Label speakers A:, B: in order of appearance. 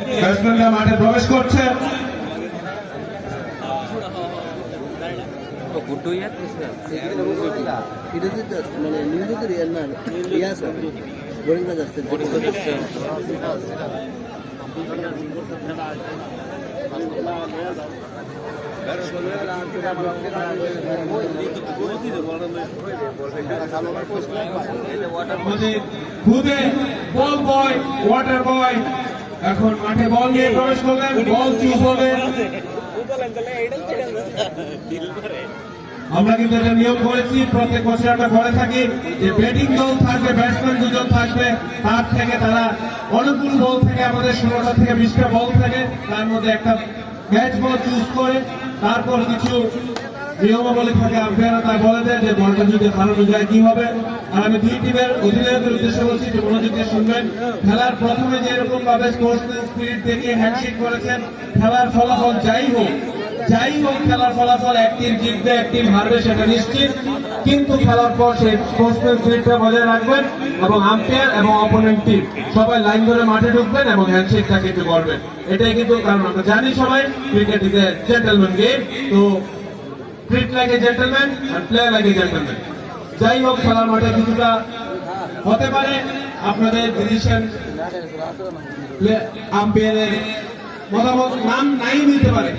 A: ব্যাটসম্যানরা মাঠে প্রবেশ করছে। খুদে বল বয়, ওয়াটার বয় এখন মাঠে বল নিয়ে প্রবেশ করলেন। বল চুজ হবে। আমরা কিন্তু এটা নিয়ম করেছি, প্রত্যেক বছর আমরা করে থাকি যে ব্যাটিং দল থাকবে, ব্যাটসম্যান দুজন থাকবে, তার থেকে তারা অনেকগুলো বল থেকে আমাদের 16টা থেকে 20টা বল থাকে, তার মধ্যে একটা ম্যাচ বল চুজ করে তারপর কিছু নিয়মাবলী থাকে, আম্পায়াররা তা বলে দেয় যে বলটা যদি হারানো যায় কি হবে। আর আমি দুই টিমের অধিনায়কের উদ্দেশ্যে বলছি যে মনোযোগ দিয়ে শুনবেন। খেলার প্রথমে যেরকম ভাবে স্পোর্টসম্যান স্পিরিট দেখিয়ে হ্যান্ডশেক করেছেন, খেলার ফলাফল যাই হোক খেলার ফলাফল এক টিম জিতবে এক টিম হারবে সেটা নিশ্চিত, কিন্তু খেলার পর সেই স্পোর্টসম্যান স্পিরিটটা বজায় রাখবেন এবং আম্পায়ার এবং অপোনেন্ট টিম সবাই লাইন ধরে মাঠে ঢুকবেন এবং হ্যান্ডশেকটা কিন্তু করবেন। এটাই কিন্তু, কারণ আমরা জানি সবাই cricket is a gentleman game, তো ট্রিট লাইক এ জেন্টলম্যান আর প্লে লাইক এ জেন্টলম্যান। যাই হোক খেলার মাঠে কিছুটা হতে পারে আপনাদের ডিসিশন, আম্পায়ারের মতামত নাম নাই নিতে পারে।